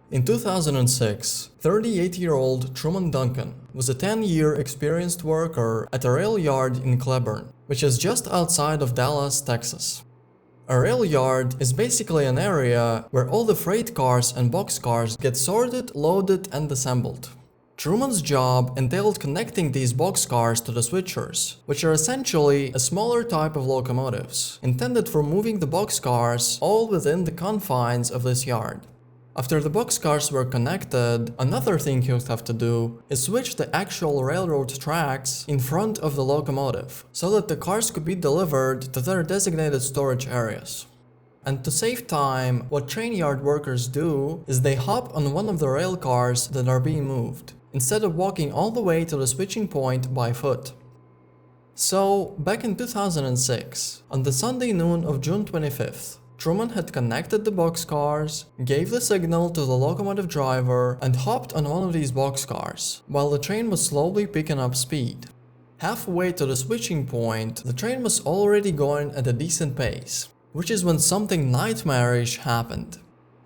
In 2006, 38-year-old Truman Duncan was a 10-year experienced worker at a rail yard in Cleburne, which is just outside of Dallas, Texas. A rail yard is basically an area where all the freight cars and boxcars get sorted, loaded, and assembled. Truman's job entailed connecting these boxcars to the switchers, which are essentially a smaller type of locomotives, intended for moving the boxcars all within the confines of this yard. After the boxcars were connected, another thing he would have to do is switch the actual railroad tracks in front of the locomotive, so that the cars could be delivered to their designated storage areas. And to save time, what train yard workers do is they hop on one of the rail cars that are being moved, instead of walking all the way to the switching point by foot. So, back in 2006, on the Sunday noon of June 25th, Truman had connected the boxcars, gave the signal to the locomotive driver, and hopped on one of these boxcars, while the train was slowly picking up speed. Halfway to the switching point, the train was already going at a decent pace, which is when something nightmarish happened.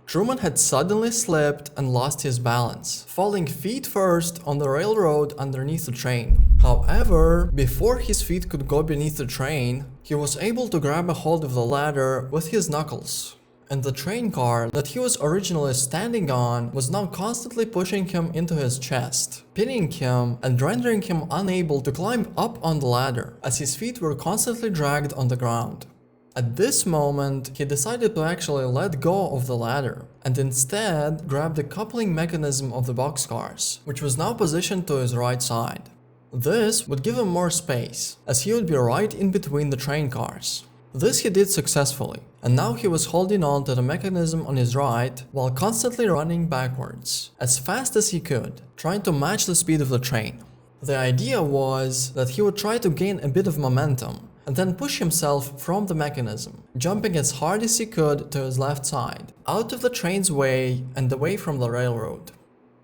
Truman had suddenly slipped and lost his balance, falling feet first on the railroad underneath the train. However, before his feet could go beneath the train, he was able to grab a hold of the ladder with his knuckles. And the train car that he was originally standing on was now constantly pushing him into his chest, pinning him and rendering him unable to climb up on the ladder, as his feet were constantly dragged on the ground. At this moment, he decided to actually let go of the ladder, and instead grab the coupling mechanism of the boxcars, which was now positioned to his right side. This would give him more space, as he would be right in between the train cars. This he did successfully, and now he was holding on to the mechanism on his right while constantly running backwards, as fast as he could, trying to match the speed of the train. The idea was that he would try to gain a bit of momentum, and then push himself from the mechanism, jumping as hard as he could to his left side, out of the train's way and away from the railroad.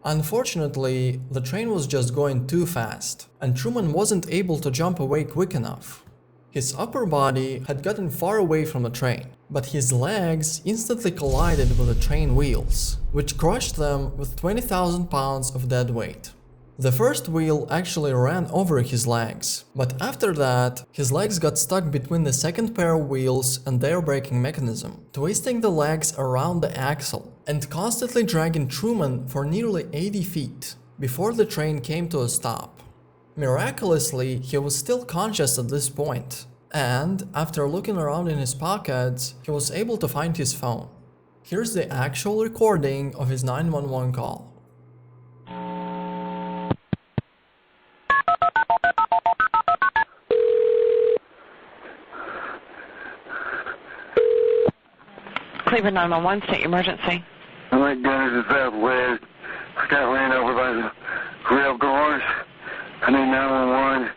Unfortunately, the train was just going too fast, and Truman wasn't able to jump away quick enough. His upper body had gotten far away from the train, but his legs instantly collided with the train wheels, which crushed them with 20,000 pounds of dead weight. The first wheel actually ran over his legs, but after that, his legs got stuck between the second pair of wheels and their braking mechanism, twisting the legs around the axle and constantly dragging Truman for nearly 80 feet before the train came to a stop. Miraculously, he was still conscious at this point, and after looking around in his pockets, he was able to find his phone. Here's the actual recording of his 911 call. Cleveland 911, state emergency. I'm at Gunners in Southwest. I got ran over by the rail cars. I need 911.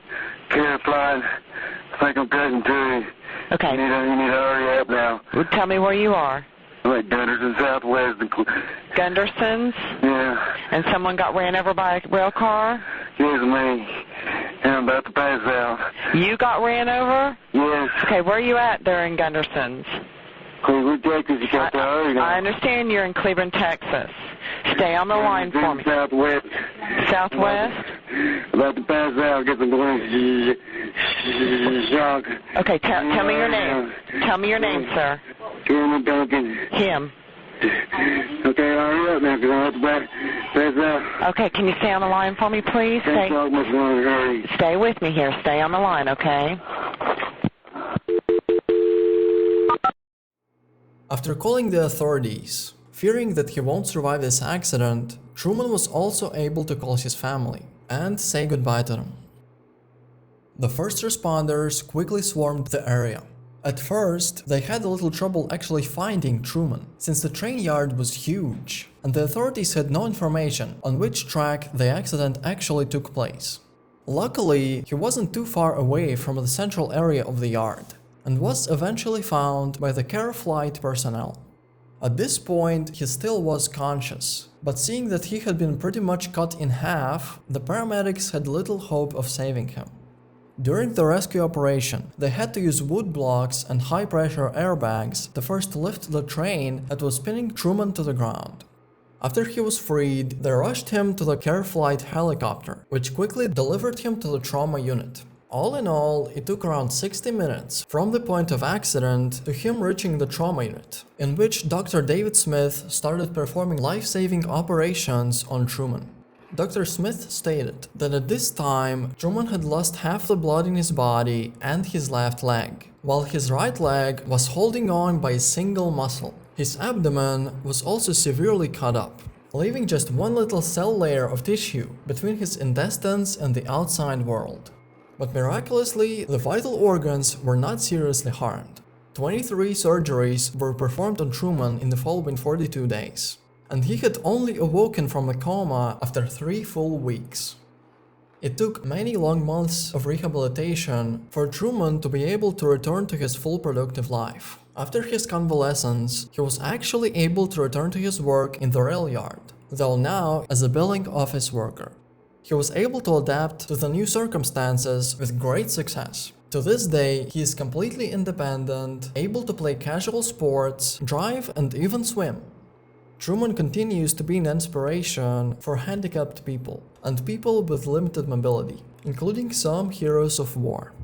Care flight. I think I'm cutting too. Okay. You need to hurry up now. Well, tell me where you are. I'm at Gunners in Southwest. Gunderson's? Yeah. And someone got ran over by a rail car? Yes, me. And I'm about to pass out. You got ran over? Yes. Okay, where are you at there in Gunderson's? Cleveland, Texas. You got to hurry now. I understand you're in Cleveland, Texas. Stay on the line for me. Southwest. Southwest? About to pass out. Get some shock. Okay, tell me your name. Tell me your name, sir. Truman Duncan. Him. Okay, hurry up now, because I'm about to pass out. Okay, can you stay on the line for me, please? Can't talk much longer. Hurry. Stay with me here. Stay on the line, okay? After calling the authorities, fearing that he won't survive this accident, Truman was also able to call his family and say goodbye to them. The first responders quickly swarmed the area. At first, they had a little trouble actually finding Truman, since the train yard was huge, and the authorities had no information on which track the accident actually took place. Luckily, he wasn't too far away from the central area of the yard, and was eventually found by the Care Flight personnel. At this point, he still was conscious, but seeing that he had been pretty much cut in half, the paramedics had little hope of saving him. During the rescue operation, they had to use wood blocks and high-pressure airbags to first lift the train that was pinning Truman to the ground. After he was freed, they rushed him to the Care Flight helicopter, which quickly delivered him to the trauma unit. All in all, it took around 60 minutes from the point of accident to him reaching the trauma unit, in which Dr. David Smith started performing life-saving operations on Truman. Dr. Smith stated that at this time, Truman had lost half the blood in his body and his left leg, while his right leg was holding on by a single muscle. His abdomen was also severely cut up, leaving just one little cell layer of tissue between his intestines and the outside world. But miraculously, the vital organs were not seriously harmed. 23 surgeries were performed on Truman in the following 42 days, and he had only awoken from a coma after 3 full weeks. It took many long months of rehabilitation for Truman to be able to return to his full productive life. After his convalescence, he was actually able to return to his work in the rail yard, though now as a billing office worker. He was able to adapt to the new circumstances with great success. To this day, he is completely independent, able to play casual sports, drive, and even swim. Truman continues to be an inspiration for handicapped people and people with limited mobility, including some heroes of war.